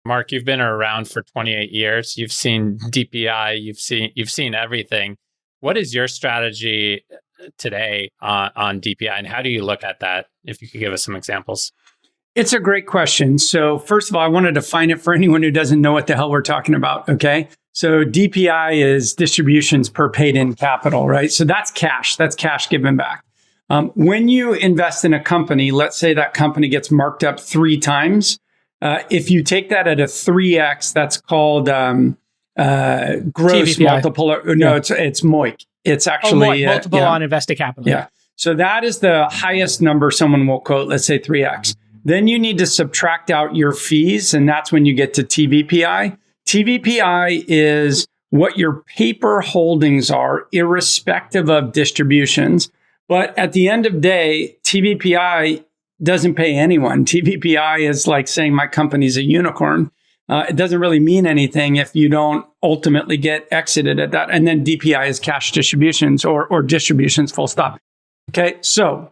Mark, you've been around for 28 years. You've seen DPI, you've seen everything. What is your strategy today on DPI, and how do you look at that? If you could give us some examples. It's a great question. So first of all, I want to define it for anyone who doesn't know what the hell we're talking about. Okay. So DPI is distributions per paid in capital, right? So that's cash. That's cash given back. When you invest in a company, let's say that company gets marked up 3 times. If you take that at a 3x, that's called gross TVPI. multiple. No, it's MOIC. It's actually multiple on invested capital. Yeah. So that is the highest number someone will quote, let's say 3x. Then you need to subtract out your fees, and that's when you get to TVPI. TVPI is what your paper holdings are, irrespective of distributions. But at the end of the day, TVPI doesn't pay anyone. TVPI is like saying my company's a unicorn. It doesn't really mean anything if you don't ultimately get exited at that. And then DPI is cash distributions or distributions, full stop. Okay, so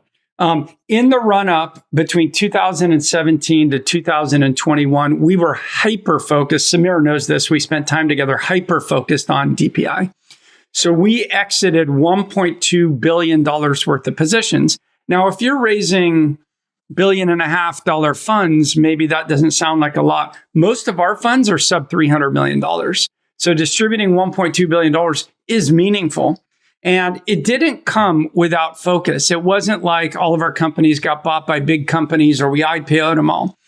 in the run-up between 2017 to 2021, we were hyper-focused. Samir knows this. We spent time together hyper-focused on DPI. So we exited $1.2 billion worth of positions. Now, if you're raising $1.5 billion funds, maybe that doesn't sound like a lot. Most of our funds are sub $300 million. So distributing $1.2 billion is meaningful. And it didn't come without focus. It wasn't like all of our companies got bought by big companies or we IPO'd them all.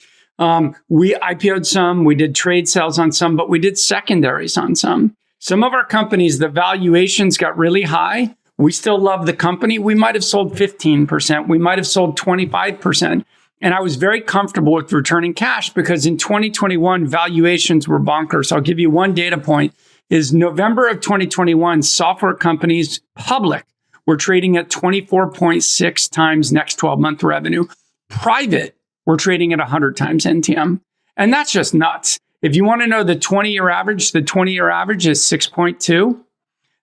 We IPO'd some, we did trade sales on some, but we did secondaries on some. Some of our companies, the valuations got really high. We still love the company. We might have sold 15%. We might have sold 25%. And I was very comfortable with returning cash because in 2021, valuations were bonkers. I'll give you one data point. Is November of 2021, software companies, public, were trading at 24.6 times next 12-month revenue. Private, were trading at 100 times NTM. And that's just nuts. If you want to know the 20-year average, the 20-year average is 6.2.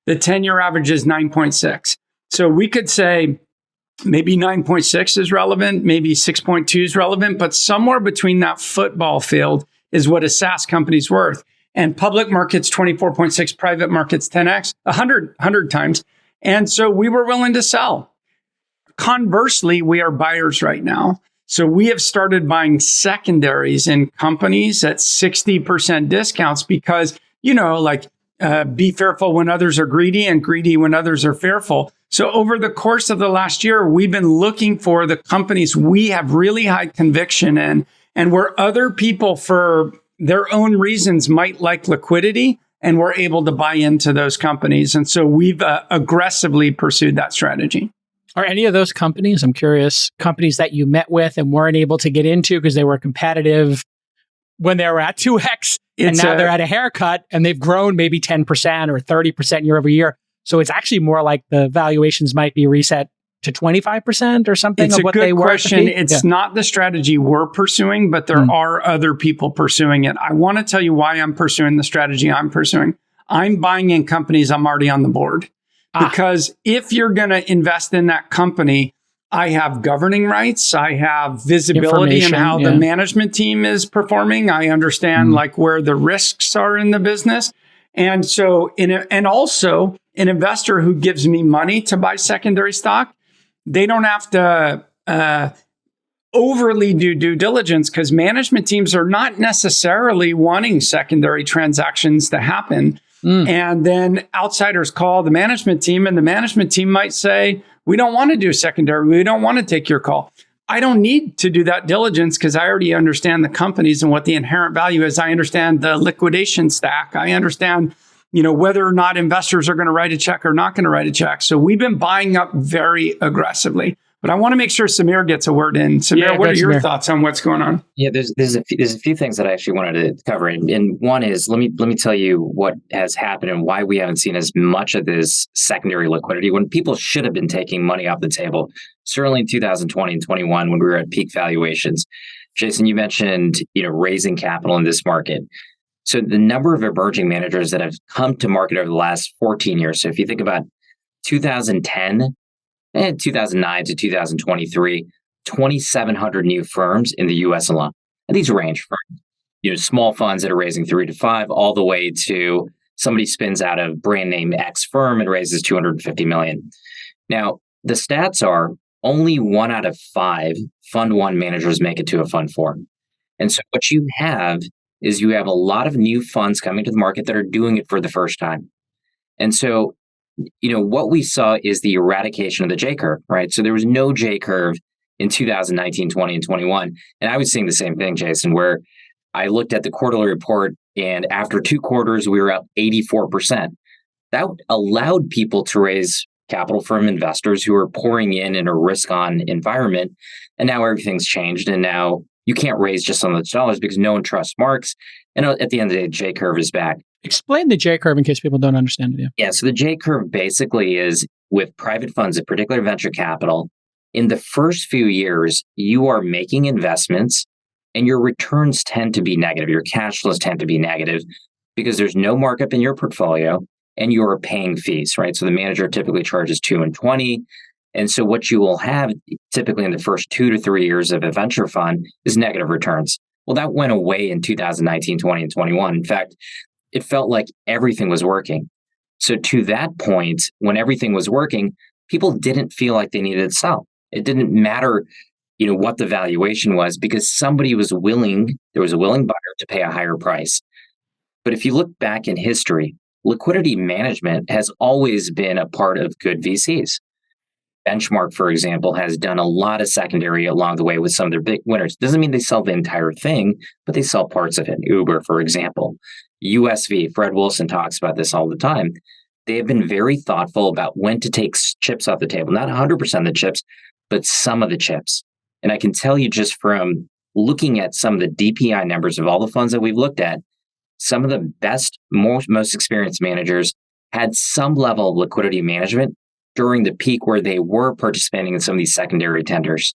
The 10-year average is 9.6. So we could say maybe 9.6 is relevant, maybe 6.2 is relevant, but somewhere between that football field is what a SaaS company's worth. And public markets, 24.6, private markets, 10x, 100 times. And so we were willing to sell. Conversely, we are buyers right now. So we have started buying secondaries in companies at 60% discounts because, be fearful when others are greedy and greedy when others are fearful. So over the course of the last year, we've been looking for the companies we have really high conviction in and where other people for their own reasons might like liquidity, and we're able to buy into those companies. And so we've aggressively pursued that strategy. Are any of those companies, I'm curious, companies that you met with and weren't able to get into because they were competitive when they were at 2x, and now they're at a haircut and they've grown maybe 10% or 30% year over year? So it's actually more like the valuations might be reset to 25% or something of what they were. It's a good question. It's not the strategy we're pursuing, but there are other people pursuing it. I want to tell you why I'm pursuing the strategy I'm pursuing. I'm buying in companies I'm already on the board. Because if you're going to invest in that company, I have governing rights. I have visibility in how the management team is performing. I understand where the risks are in the business. And so, and also an investor who gives me money to buy secondary stock, they don't have to overly do due diligence because management teams are not necessarily wanting secondary transactions to happen. And then outsiders call the management team and the management team might say, we don't want to do secondary. We don't want to take your call. I don't need to do that diligence because I already understand the companies and what the inherent value is. I understand the liquidation stack. I understand whether or not investors are going to write a check or not going to write a check. So we've been buying up very aggressively. But I want to make sure Samir gets a word in. Samir, what are your thoughts on what's going on? Yeah, there's a few things that I actually wanted to cover. And one is, let me tell you what has happened and why we haven't seen as much of this secondary liquidity when people should have been taking money off the table. Certainly in 2020 and 21 when we were at peak valuations. Jason, you mentioned, raising capital in this market. So the number of emerging managers that have come to market over the last 14 years. So if you think about 2010 and 2009 to 2023, 2,700 new firms in the US alone. And these range from, small funds that are raising 3 to 5, all the way to somebody spins out of brand name X firm and raises 250 million. Now, the stats are only 1 out of 5 fund 1 managers make it to a fund 4. And so what you have is you have a lot of new funds coming to the market that are doing it for the first time. And so, what we saw is the eradication of the J curve, right? So there was no J curve in 2019, 20, and 21. And I was seeing the same thing, Jason, where I looked at the quarterly report, and after 2 quarters, we were up 84%. That allowed people to raise capital from investors who are pouring in a risk-on environment. And now everything's changed. And now you can't raise just on those dollars because no one trusts marks. And at the end of the day, J curve is back. Explain the J curve in case people don't understand it. Yeah. So the J curve basically is with private funds, in particular venture capital. In the first few years, you are making investments and your returns tend to be negative. Your cash flows tend to be negative because there's no markup in your portfolio and you're paying fees, right? So the manager typically charges 2 and 20. And so what you will have typically in the first 2 to 3 years of a venture fund is negative returns. Well, that went away in 2019, 20, and 21. In fact, it felt like everything was working. So to that point, when everything was working, people didn't feel like they needed to sell. It didn't matter, what the valuation was because somebody was willing, there was a willing buyer to pay a higher price. But if you look back in history, liquidity management has always been a part of good VCs. Benchmark, for example, has done a lot of secondary along the way with some of their big winners. Doesn't mean they sell the entire thing, but they sell parts of it. Uber, for example. USV, Fred Wilson talks about this all the time. They have been very thoughtful about when to take chips off the table. Not 100% of the chips, but some of the chips. And I can tell you just from looking at some of the DPI numbers of all the funds that we've looked at, some of the best, most experienced managers had some level of liquidity management during the peak where they were participating in some of these secondary tenders.